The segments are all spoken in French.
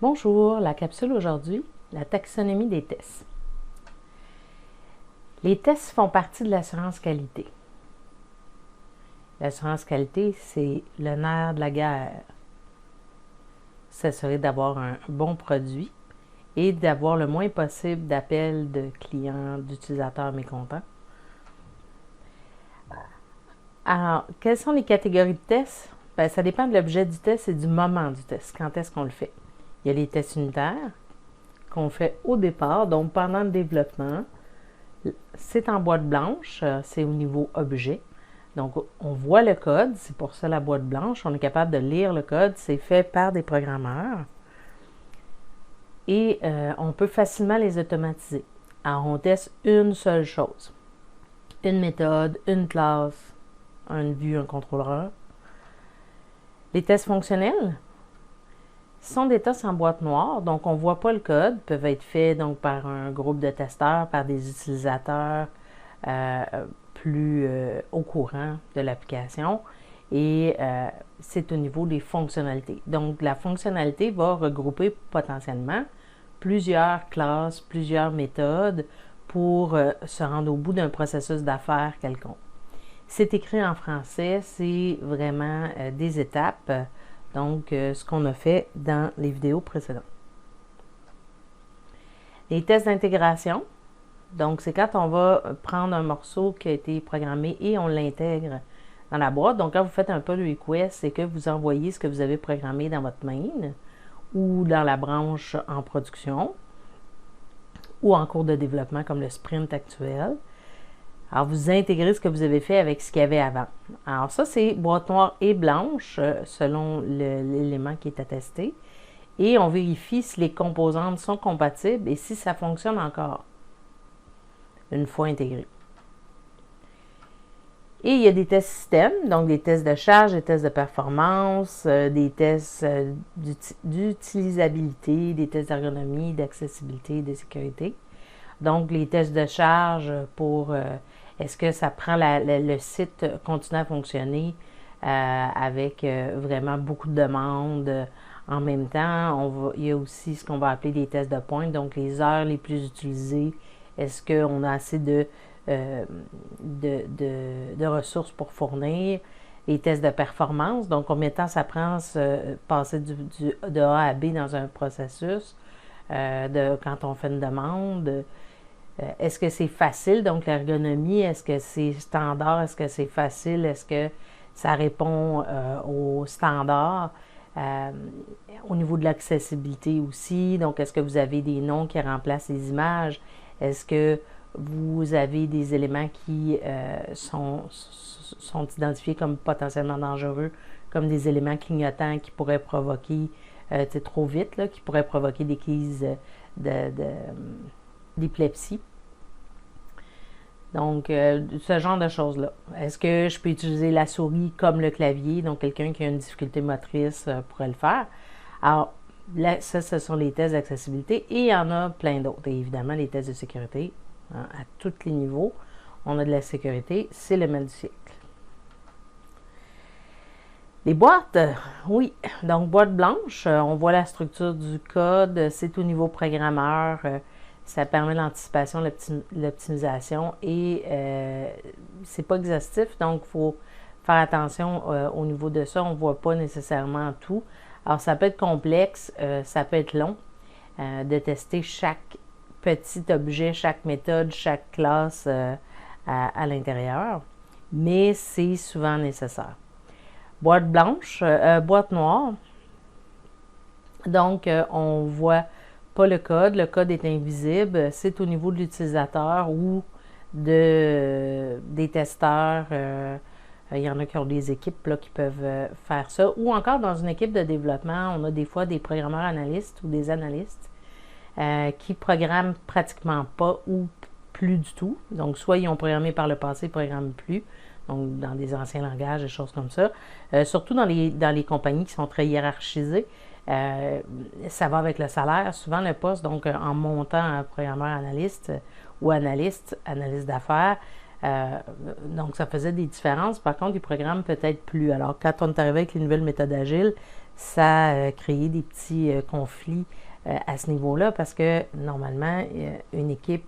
Bonjour, la capsule aujourd'hui, la taxonomie des tests. Les tests font partie de l'assurance qualité. L'assurance qualité, c'est le nerf de la guerre. S'assurer d'avoir un bon produit et d'avoir le moins possible d'appels de clients, d'utilisateurs mécontents. Alors, quelles sont les catégories de tests? Bien, ça dépend de l'objet du test et du moment du test. Quand est-ce qu'on le fait? Il y a les tests unitaires qu'on fait au départ, donc pendant le développement. C'est en boîte blanche, c'est au niveau objet. Donc, on voit le code, c'est pour ça la boîte blanche. On est capable de lire le code, c'est fait par des programmeurs. Et on peut facilement les automatiser. Alors, on teste une seule chose. Une méthode, une classe, une vue, un contrôleur. Les tests fonctionnels sont des tests en boîte noire, donc on ne voit pas le code, peuvent être faits donc par un groupe de testeurs, par des utilisateurs plus au courant de l'application et c'est au niveau des fonctionnalités. Donc la fonctionnalité va regrouper potentiellement plusieurs classes, plusieurs méthodes pour se rendre au bout d'un processus d'affaires quelconque. C'est écrit en français, c'est vraiment des étapes. Donc, ce qu'on a fait dans les vidéos précédentes. Les tests d'intégration. Donc, c'est quand on va prendre un morceau qui a été programmé et on l'intègre dans la boîte. Donc, quand vous faites un pull request, c'est que vous envoyez ce que vous avez programmé dans votre main ou dans la branche en production ou en cours de développement comme le sprint actuel. Alors, vous intégrez ce que vous avez fait avec ce qu'il y avait avant. Alors, ça, c'est boîte noire et blanche, selon l'élément qui est attesté. Et on vérifie si les composantes sont compatibles et si ça fonctionne encore, une fois intégré. Et il y a des tests système, donc des tests de charge, des tests de performance, des tests d'utilisabilité, des tests d'ergonomie, d'accessibilité, de sécurité. Donc, les tests de charge pour est-ce que ça prend le site continue à fonctionner avec vraiment beaucoup de demandes en même temps. Il y a aussi ce qu'on va appeler des tests de pointe, donc les heures les plus utilisées. Est-ce qu'on a assez de ressources pour fournir? Les tests de performance, donc combien de temps ça prend passer de A à B dans un processus quand on fait une demande. Est-ce que c'est facile, donc l'ergonomie, est-ce que c'est standard, est-ce que c'est facile, est-ce que ça répond aux standards? Au niveau de l'accessibilité aussi, donc est-ce que vous avez des noms qui remplacent les images? Est-ce que vous avez des éléments qui sont identifiés comme potentiellement dangereux, comme des éléments clignotants qui pourraient provoquer, trop vite, là, qui pourraient provoquer des crises d'épilepsie. Donc, ce genre de choses-là. Est-ce que je peux utiliser la souris comme le clavier? Donc, quelqu'un qui a une difficulté motrice pourrait le faire. Alors, là, ça, ce sont les tests d'accessibilité et il y en a plein d'autres. Et évidemment, les tests de sécurité, hein, à tous les niveaux. On a de la sécurité, c'est le mal du siècle. Les boîtes, oui. Donc, boîte blanche, on voit la structure du code, c'est au niveau programmeur. Ça permet l'anticipation, l'optimisation et c'est pas exhaustif, donc il faut faire attention au niveau de ça. On ne voit pas nécessairement tout. Alors, ça peut être complexe, ça peut être long de tester chaque petit objet, chaque méthode, chaque classe à l'intérieur, mais c'est souvent nécessaire. Boîte blanche, boîte noire. Donc, on voit pas le code est invisible, c'est au niveau de l'utilisateur ou des testeurs. Il y en a qui ont des équipes là, qui peuvent faire ça. Ou encore dans une équipe de développement, on a des fois des programmeurs analystes ou des analystes qui programment pratiquement pas ou plus du tout. Donc, soit ils ont programmé par le passé, ils ne programment plus. Donc, dans des anciens langages, des choses comme ça. Surtout dans les compagnies qui sont très hiérarchisées. Ça va avec le salaire, souvent le poste, donc en montant un programmeur analyste ou analyste d'affaires, donc ça faisait des différences. Par contre, les programmes peut-être plus. Alors, quand on est arrivé avec les nouvelles méthodes agiles, ça a créé des petits conflits à ce niveau-là parce que normalement, une équipe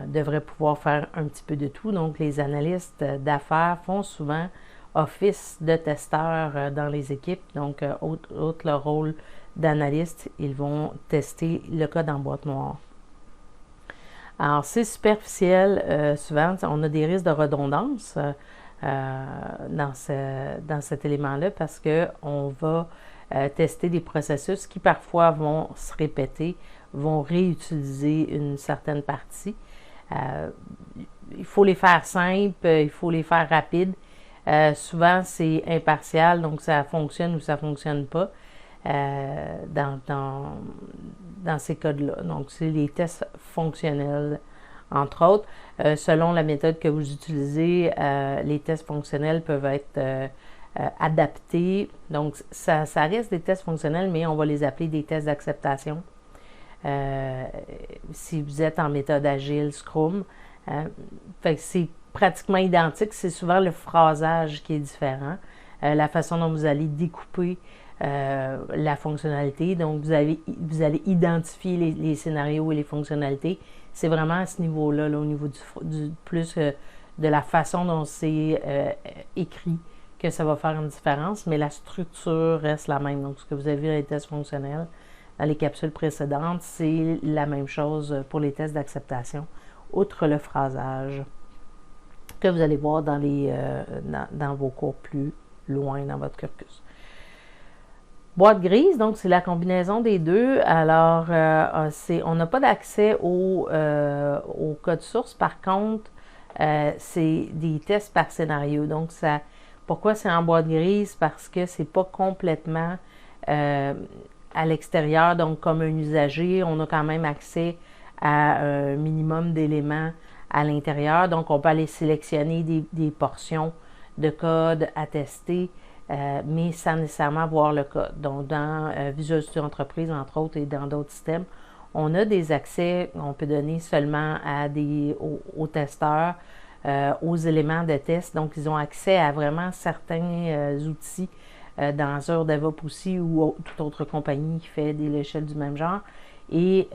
devrait pouvoir faire un petit peu de tout. Donc, les analystes d'affaires font souvent office de testeurs dans les équipes. Donc, outre leur rôle d'analyste, ils vont tester le code en boîte noire. Alors, c'est superficiel. Souvent, on a des risques de redondance dans cet élément-là parce qu'on va tester des processus qui parfois vont se répéter, vont réutiliser une certaine partie. Il faut les faire simples, il faut les faire rapides. Souvent, c'est impartial, donc ça fonctionne ou ça ne fonctionne pas dans ces codes-là. Donc, c'est les tests fonctionnels, entre autres. Selon la méthode que vous utilisez, les tests fonctionnels peuvent être adaptés. Donc, ça reste des tests fonctionnels, mais on va les appeler des tests d'acceptation. Si vous êtes en méthode agile, Scrum, fait que c'est pratiquement identique, c'est souvent le phrasage qui est différent, la façon dont vous allez découper la fonctionnalité, donc vous allez identifier les scénarios et les fonctionnalités, c'est vraiment à ce niveau-là, là, au niveau du plus de la façon dont c'est écrit que ça va faire une différence, mais la structure reste la même, donc ce que vous avez vu dans les tests fonctionnels, dans les capsules précédentes, c'est la même chose pour les tests d'acceptation, outre le phrasage que vous allez voir dans vos cours plus loin dans votre cursus. Boîte grise, donc c'est la combinaison des deux. Alors, on n'a pas d'accès au code source. Par contre, c'est des tests par scénario. Donc, pourquoi c'est en boîte grise? Parce que c'est pas complètement à l'extérieur, donc comme un usager, on a quand même accès à un minimum d'éléments à l'intérieur. Donc, on peut aller sélectionner des portions de code à tester, mais sans nécessairement voir le code. Donc, dans Visual Studio Entreprise, entre autres, et dans d'autres systèmes, on a des accès qu'on peut donner seulement aux testeurs, aux éléments de test. Donc, ils ont accès à vraiment certains outils dans Azure DevOps aussi ou toute autre compagnie qui fait des logiciels du même genre. Et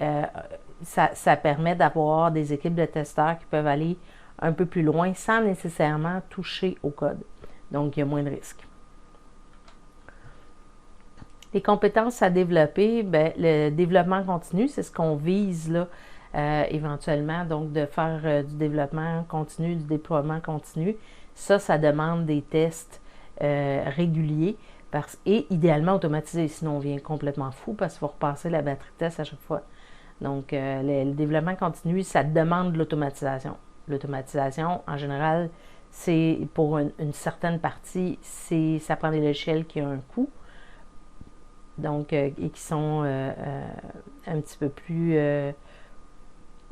ça permet d'avoir des équipes de testeurs qui peuvent aller un peu plus loin sans nécessairement toucher au code. Donc, il y a moins de risques. Les compétences à développer, le développement continu, c'est ce qu'on vise là, éventuellement, donc de faire du développement continu, du déploiement continu. Ça demande des tests réguliers et idéalement automatisés, sinon on vient complètement fou parce qu'il faut repasser la batterie de test à chaque fois. Donc, le développement continu, ça demande de l'automatisation. L'automatisation, en général, c'est pour une certaine partie, ça prend des logiciels qui ont un coût, donc, et qui sont un petit peu plus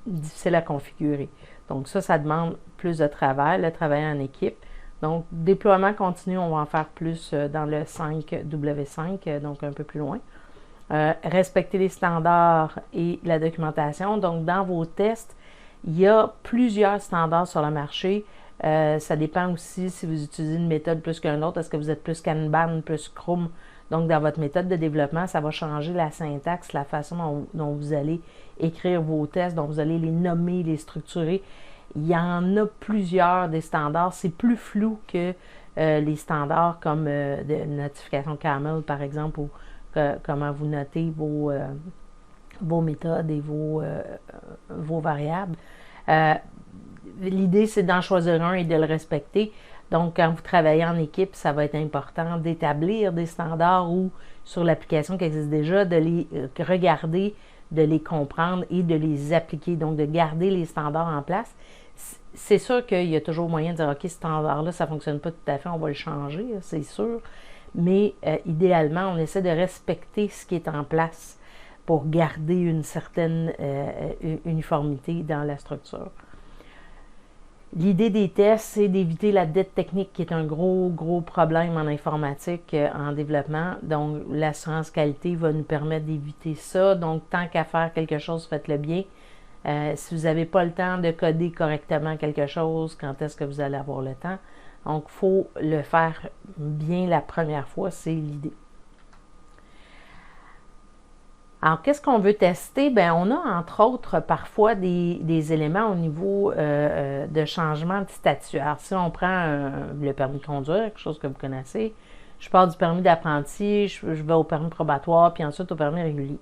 difficiles à configurer. Donc, ça demande plus de travail, le travail en équipe. Donc, déploiement continu, on va en faire plus dans le 5W5, donc un peu plus loin. Respecter les standards et la documentation. Donc, dans vos tests, il y a plusieurs standards sur le marché. Ça dépend aussi si vous utilisez une méthode plus qu'une autre. Est-ce que vous êtes plus Kanban, plus Scrum? Donc, dans votre méthode de développement, ça va changer la syntaxe, la façon dont vous allez écrire vos tests, dont vous allez les nommer, les structurer. Il y en a plusieurs des standards. C'est plus flou que les standards comme de notification Camel, par exemple, ou comment vous notez vos méthodes et vos variables. L'idée, c'est d'en choisir un et de le respecter. Donc, quand vous travaillez en équipe, ça va être important d'établir des standards ou sur l'application qui existe déjà, de les regarder, de les comprendre et de les appliquer. Donc, de garder les standards en place. C'est sûr qu'il y a toujours moyen de dire, OK, ce standard-là, ça ne fonctionne pas tout à fait, on va le changer, c'est sûr. Mais idéalement, on essaie de respecter ce qui est en place pour garder une certaine uniformité dans la structure. L'idée des tests, c'est d'éviter la dette technique qui est un gros problème en informatique, en développement. Donc, l'assurance qualité va nous permettre d'éviter ça. Donc, tant qu'à faire quelque chose, faites-le bien. Si vous n'avez pas le temps de coder correctement quelque chose, quand est-ce que vous allez avoir le temps? Donc, il faut le faire bien la première fois, c'est l'idée. Alors, qu'est-ce qu'on veut tester? Bien, on a entre autres parfois des éléments au niveau de changement de statut. Alors, si on prend le permis de conduire, quelque chose que vous connaissez, je pars du permis d'apprenti, je vais au permis probatoire, puis ensuite au permis régulier.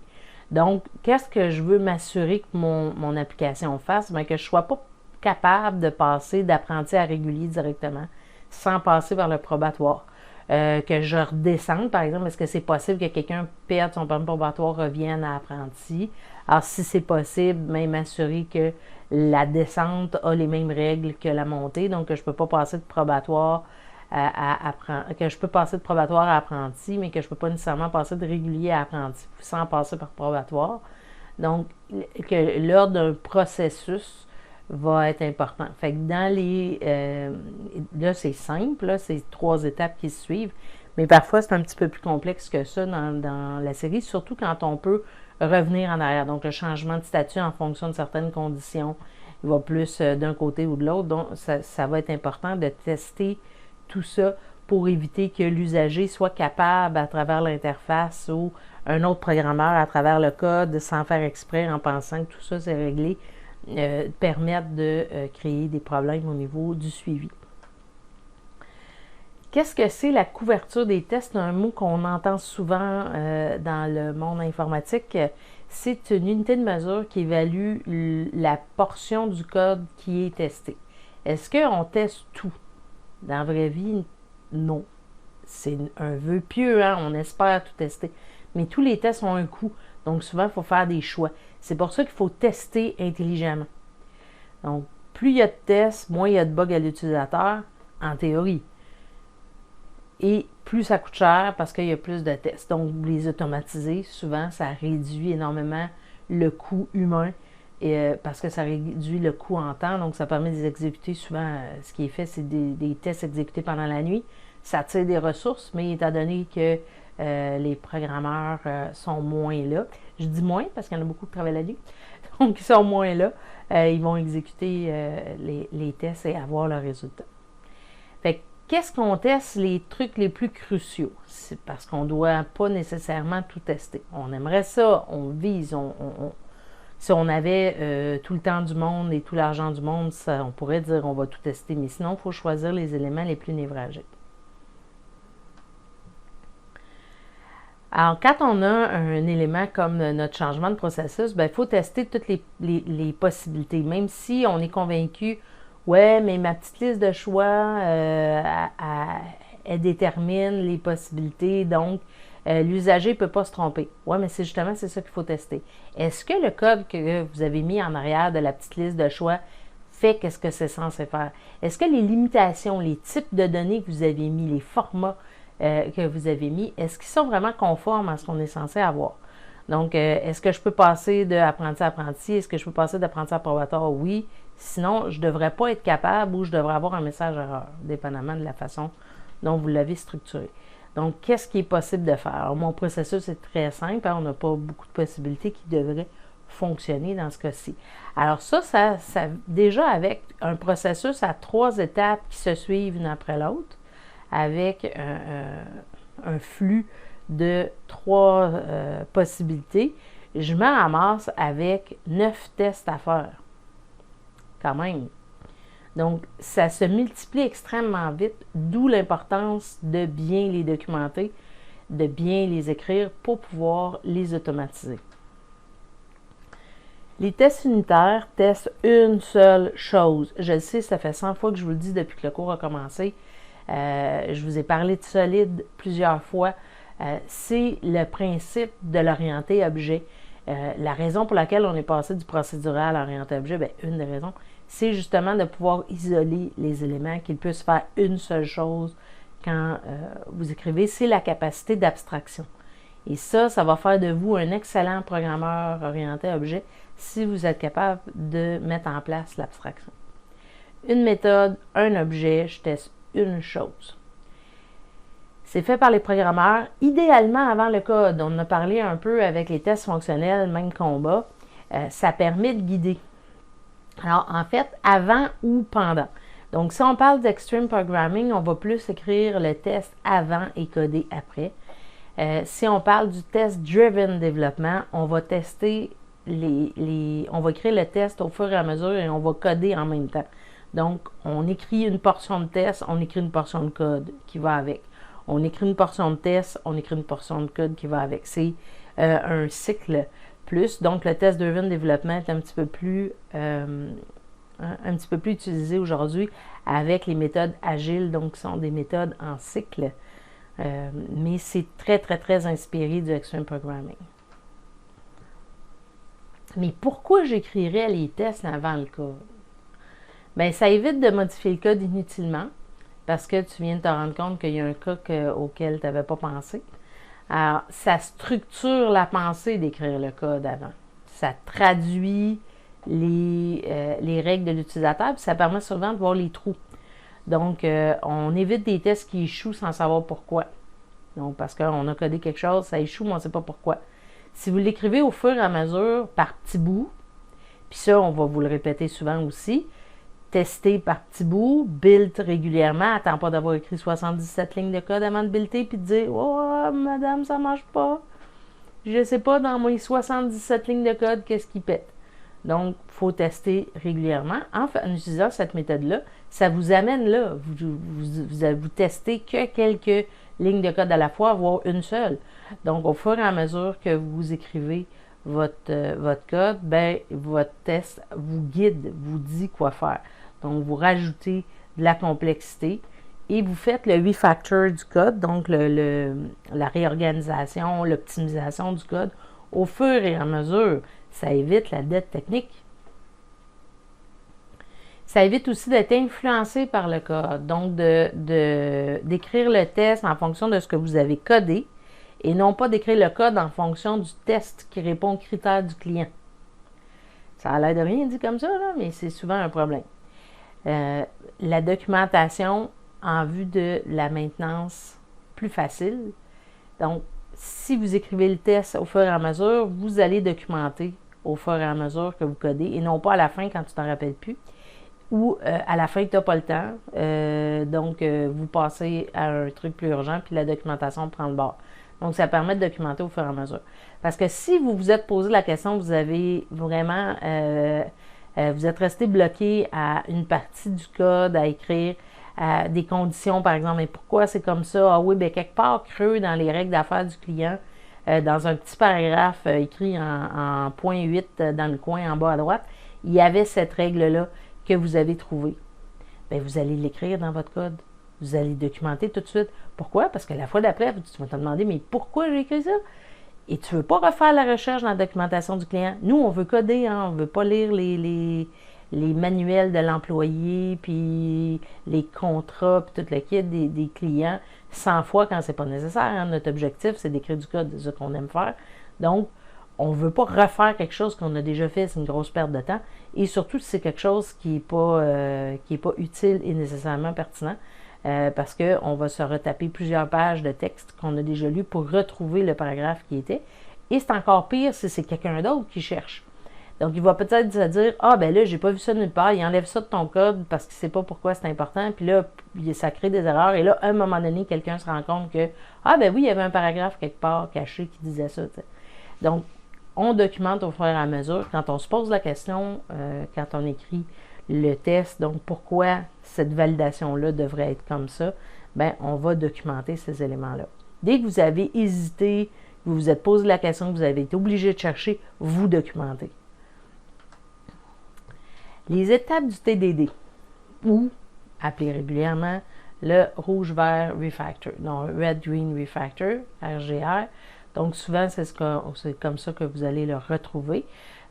Donc, qu'est-ce que je veux m'assurer que mon application fasse? Bien, que je ne sois pas capable de passer d'apprenti à régulier directement, sans passer par le probatoire. Que je redescende, par exemple, est-ce que c'est possible que quelqu'un perde son permis probatoire, revienne à apprenti? Alors, si c'est possible, même m'assurer que la descente a les mêmes règles que la montée, donc que je ne peux pas passer de probatoire que je peux passer de probatoire à apprenti, mais que je ne peux pas nécessairement passer de régulier à apprenti sans passer par probatoire. Donc, que l'ordre d'un processus va être important. Fait que dans là, c'est simple, là, c'est 3 étapes qui se suivent, mais parfois, c'est un petit peu plus complexe que ça dans la série, surtout quand on peut revenir en arrière. Donc, le changement de statut en fonction de certaines conditions, il va plus d'un côté ou de l'autre. Donc, ça va être important de tester tout ça pour éviter que l'usager soit capable, à travers l'interface ou un autre programmeur, à travers le code, sans faire exprès, en pensant que tout ça c'est réglé, permettre de créer des problèmes au niveau du suivi. Qu'est-ce que c'est la couverture des tests? Un mot qu'on entend souvent dans le monde informatique. C'est une unité de mesure qui évalue la portion du code qui est testé. Est-ce qu'on teste tout? Dans la vraie vie, non. C'est un vœu pieux, hein? On espère tout tester. Mais tous les tests ont un coût. Donc, souvent, il faut faire des choix. C'est pour ça qu'il faut tester intelligemment. Donc, plus il y a de tests, moins il y a de bugs à l'utilisateur, en théorie. Et plus ça coûte cher parce qu'il y a plus de tests. Donc, les automatiser, souvent, ça réduit énormément le coût humain parce que ça réduit le coût en temps. Donc, ça permet de les exécuter. Souvent, ce qui est fait, c'est des tests exécutés pendant la nuit. Ça tire des ressources, mais étant donné que les programmeurs sont moins là, je dis moins parce qu'il y en a beaucoup qui travaillent la nuit, donc ils sont moins là, ils vont exécuter les tests et avoir le résultat. Fait que, qu'est-ce qu'on teste? Les trucs les plus cruciaux. C'est parce qu'on ne doit pas nécessairement tout tester. On aimerait ça, on vise, si on avait tout le temps du monde et tout l'argent du monde, ça, on pourrait dire on va tout tester, mais sinon, il faut choisir les éléments les plus névralgiques. Alors, quand on a un élément comme notre changement de processus, il faut tester toutes les possibilités. Même si on est convaincu, ouais, mais ma petite liste de choix, elle détermine les possibilités, donc l'usager ne peut pas se tromper. Ouais, mais c'est justement ça qu'il faut tester. Est-ce que le code que vous avez mis en arrière de la petite liste de choix fait qu'est-ce que c'est censé faire? Est-ce que les limitations, les types de données que vous avez mis, les formats que vous avez mis, est-ce qu'ils sont vraiment conformes à ce qu'on est censé avoir? Donc, est-ce que je peux passer d'apprenti à apprenti? Est-ce que je peux passer d'apprenti à probatoire? Oui. Sinon, je ne devrais pas être capable ou je devrais avoir un message erreur, dépendamment de la façon dont vous l'avez structuré. Donc, qu'est-ce qui est possible de faire? Alors, mon processus est très simple, hein, on n'a pas beaucoup de possibilités qui devraient fonctionner dans ce cas-ci. Alors ça, déjà avec un processus à 3 étapes qui se suivent l'une après l'autre, avec un flux de 3 possibilités, je me ramasse avec 9 tests à faire. Quand même. Donc, ça se multiplie extrêmement vite, d'où l'importance de bien les documenter, de bien les écrire pour pouvoir les automatiser. Les tests unitaires testent une seule chose. Je le sais, ça fait 100 fois que je vous le dis depuis que le cours a commencé. Je vous ai parlé de solide plusieurs fois. C'est le principe de l'orienté objet. La raison pour laquelle on est passé du procédural à l'orienté objet, bien, une des raisons, c'est justement de pouvoir isoler les éléments, qu'ils puissent faire une seule chose quand vous écrivez. C'est la capacité d'abstraction. Et ça va faire de vous un excellent programmeur orienté objet si vous êtes capable de mettre en place l'abstraction. Une méthode, un objet, je teste une chose. C'est fait par les programmeurs, idéalement avant le code. On en a parlé un peu avec les tests fonctionnels, même combat. Ça permet de guider. Alors, en fait, avant ou pendant. Donc, si on parle d'extreme programming, on va plus écrire le test avant et coder après. Si on parle du test driven développement, on va tester on va créer le test au fur et à mesure et on va coder en même temps. Donc, on écrit une portion de test, on écrit une portion de code qui va avec. On écrit une portion de test, on écrit une portion de code qui va avec. C'est un cycle plus. Donc, le test driven développement est un petit peu plus utilisé aujourd'hui avec les méthodes agiles, donc qui sont des méthodes en cycle. Mais c'est très, très, très inspiré du Extreme Programming. Mais pourquoi j'écrirais les tests avant le code? Bien, ça évite de modifier le code inutilement parce que tu viens de te rendre compte qu'il y a un cas auquel tu n'avais pas pensé. Alors, ça structure la pensée d'écrire le code avant. Ça traduit les règles de l'utilisateur, puis ça permet souvent de voir les trous. Donc, on évite des tests qui échouent sans savoir pourquoi. Donc, parce qu'on a codé quelque chose, ça échoue, mais on ne sait pas pourquoi. Si vous l'écrivez au fur et à mesure, par petits bouts, puis ça, on va vous le répéter souvent aussi, tester par petits bouts, build régulièrement, attends pas d'avoir écrit 77 lignes de code avant de builder, puis de dire « Oh, madame, ça marche pas. Je sais pas, dans mes 77 lignes de code, qu'est-ce qui pète. » Donc, il faut tester régulièrement. En utilisant cette méthode-là, ça vous amène là. Vous testez que quelques lignes de code à la fois, voire une seule. Donc, au fur et à mesure que vous écrivez votre code, ben, votre test vous guide, vous dit quoi faire. Donc, vous rajoutez de la complexité et vous faites le refactor du code, donc la réorganisation, l'optimisation du code au fur et à mesure. Ça évite la dette technique. Ça évite aussi d'être influencé par le code, donc d'écrire le test en fonction de ce que vous avez codé et non pas d'écrire le code en fonction du test qui répond aux critères du client. Ça a l'air de rien dit comme ça, là, mais c'est souvent un problème. La documentation en vue de la maintenance plus facile. Donc, si vous écrivez le test au fur et à mesure, vous allez documenter au fur et à mesure que vous codez et non pas à la fin quand tu t'en rappelles plus ou à la fin que tu n'as pas le temps. Donc, vous passez à un truc plus urgent puis la documentation prend le bord. Donc, ça permet de documenter au fur et à mesure. Parce que si vous vous êtes posé la question, vous avez vraiment, vous êtes resté bloqué à une partie du code à écrire, des conditions, par exemple, mais pourquoi c'est comme ça? Ah oui, bien, quelque part creux dans les règles d'affaires du client, dans un petit paragraphe écrit en point 8 dans le coin en bas à droite, il y avait cette règle-là que vous avez trouvée. Bien, vous allez l'écrire dans votre code. Vous allez documenter tout de suite. Pourquoi? Parce que la fois d'après, tu vas te demander, mais pourquoi j'ai écrit ça? Et tu ne veux pas refaire la recherche dans la documentation du client. Nous, on veut coder, hein, on ne veut pas lire les manuels de l'employé, puis les contrats, puis tout le kit des clients 100 fois quand c'est pas nécessaire. Hein. Notre objectif, c'est d'écrire du code, c'est ce qu'on aime faire. Donc, on ne veut pas refaire quelque chose qu'on a déjà fait, c'est une grosse perte de temps. Et surtout, si c'est quelque chose qui n'est pas utile et nécessairement pertinent, parce qu'on va se retaper plusieurs pages de texte qu'on a déjà lu pour retrouver le paragraphe qui était. Et c'est encore pire si c'est quelqu'un d'autre qui cherche. Donc, il va peut-être se dire « Ah, ben là, j'ai pas vu ça nulle part, il enlève ça de ton code parce qu'il sait pas pourquoi c'est important. » Puis là, ça crée des erreurs. Et là, à un moment donné, quelqu'un se rend compte que « Ah, ben oui, il y avait un paragraphe quelque part caché qui disait ça. » Donc, on documente au fur et à mesure. Quand on se pose la question, quand on écrit le test, donc pourquoi cette validation-là devrait être comme ça, bien, on va documenter ces éléments-là. Dès que vous avez hésité, vous vous êtes posé la question, que vous avez été obligé de chercher, vous documentez. Les étapes du TDD, ou, appelé régulièrement, le rouge-vert refactor, non, red-green refactor, RGR. Donc, souvent, c'est comme ça que vous allez le retrouver.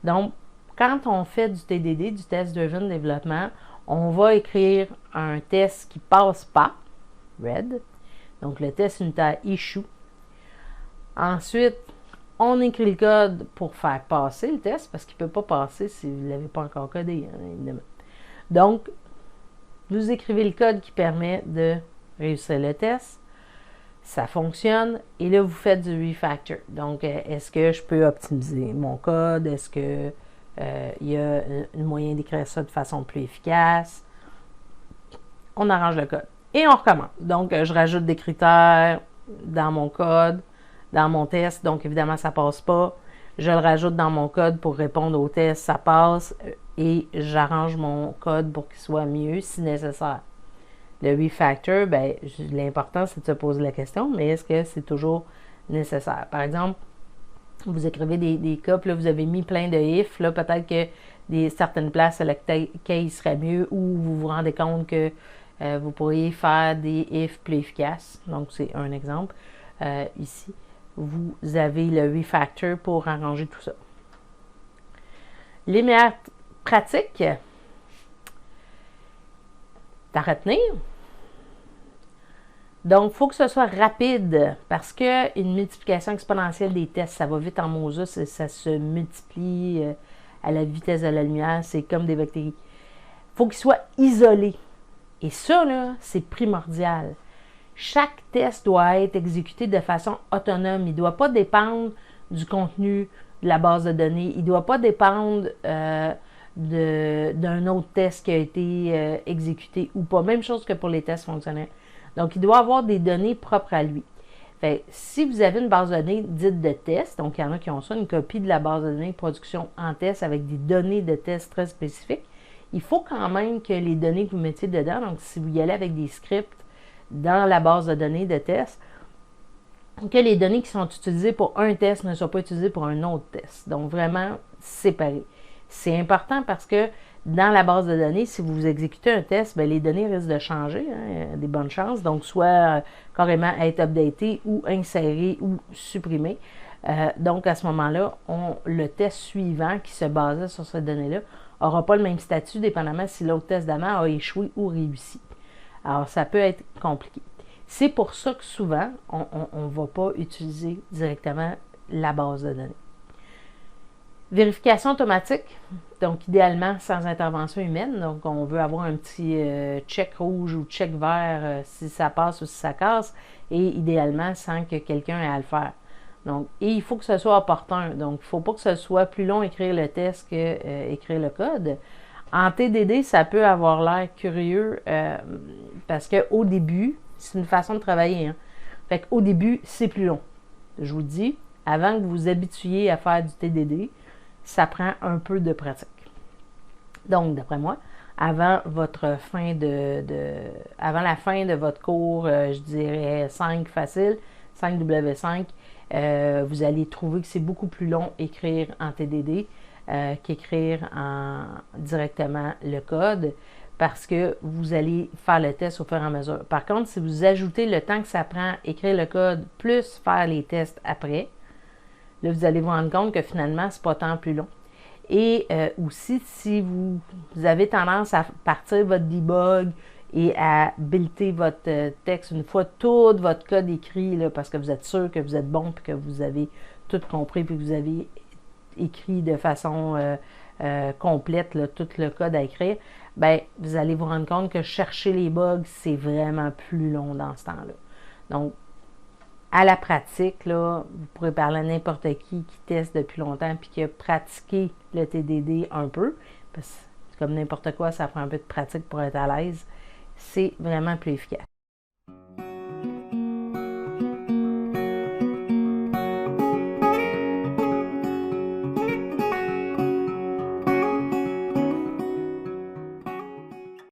Donc, quand on fait du TDD, du Test Driven Development, on va écrire un test qui ne passe pas, red. Donc, le test unitaire issue. Ensuite, on écrit le code pour faire passer le test, parce qu'il ne peut pas passer si vous ne l'avez pas encore codé, hein, évidemment. Donc, vous écrivez le code qui permet de réussir le test. Ça fonctionne. Et là, vous faites du refactor. Donc, est-ce que je peux optimiser mon code? Est-ce que il y a un moyen d'écrire ça de façon plus efficace? On arrange le code. Et on recommence. Donc, je rajoute des critères dans mon code. dans mon test, donc évidemment, ça passe pas. Je le rajoute dans mon code pour répondre au test, ça passe, et j'arrange mon code pour qu'il soit mieux si nécessaire. Le refactor, ben, l'important, c'est de se poser la question, mais est-ce que c'est toujours nécessaire? Par exemple, vous écrivez des cas, puis là, vous avez mis plein de if, là, peut-être que certaines places, le case serait mieux, ou vous vous rendez compte que vous pourriez faire des if plus efficaces. Donc, c'est un exemple. Ici, vous avez le refactor pour arranger tout ça. Les meilleures pratiques à retenir. Donc, il faut que ce soit rapide parce qu'une multiplication exponentielle des tests, ça va vite en Moses, ça se multiplie à la vitesse de la lumière, c'est comme des bactéries. Il faut qu'il soit isolé. Et ça, là, c'est primordial. Chaque test doit être exécuté de façon autonome. Il ne doit pas dépendre du contenu de la base de données. Il ne doit pas dépendre d'un autre test qui a été exécuté ou pas. Même chose que pour les tests fonctionnels. Donc, il doit avoir des données propres à lui. Fait, si vous avez une base de données dite de test, donc il y en a qui ont ça, une copie de la base de données de production en test avec des données de test très spécifiques, il faut quand même que les données que vous mettiez dedans, donc si vous y allez avec des scripts dans la base de données de test, que les données qui sont utilisées pour un test ne soient pas utilisées pour un autre test. Donc, vraiment séparées. C'est important parce que dans la base de données, si vous exécutez un test, bien, les données risquent de changer, hein, des bonnes chances, donc soit carrément être updatées ou insérées ou supprimées. Donc, à ce moment-là, le test suivant qui se basait sur cette donnée-là n'aura pas le même statut, dépendamment si l'autre test d'avant a échoué ou réussi. Alors, ça peut être compliqué. C'est pour ça que souvent, on ne va pas utiliser directement la base de données. Vérification automatique, donc idéalement sans intervention humaine. Donc, on veut avoir un petit check rouge ou check vert si ça passe ou si ça casse, et idéalement sans que quelqu'un ait à le faire. Donc, et il faut que ce soit opportun. Donc, il ne faut pas que ce soit plus long écrire le test que écrire le code. En TDD, ça peut avoir l'air curieux parce qu'au début, c'est une façon de travailler. Hein. Fait qu'au début, c'est plus long. Je vous dis, avant que vous vous habituiez à faire du TDD, ça prend un peu de pratique. Donc, d'après moi, avant la fin de votre cours, je dirais 5 facile, 5W5, vous allez trouver que c'est beaucoup plus long écrire en TDD qu'écrire directement le code parce que vous allez faire le test au fur et à mesure. Par contre, si vous ajoutez le temps que ça prend écrire le code plus faire les tests après, là, vous allez vous rendre compte que finalement, c'est pas tant plus long. Et aussi, si vous avez tendance à partir votre debug et à builder votre texte une fois tout votre code écrit, là, parce que vous êtes sûr que vous êtes bon et que vous avez tout compris puis que vous avez écrit de façon complète là, tout le code à écrire, bien, vous allez vous rendre compte que chercher les bugs, c'est vraiment plus long dans ce temps-là. Donc, à la pratique, là, vous pourrez parler à n'importe qui teste depuis longtemps puis qui a pratiqué le TDD un peu, parce que comme n'importe quoi, ça prend un peu de pratique pour être à l'aise. C'est vraiment plus efficace.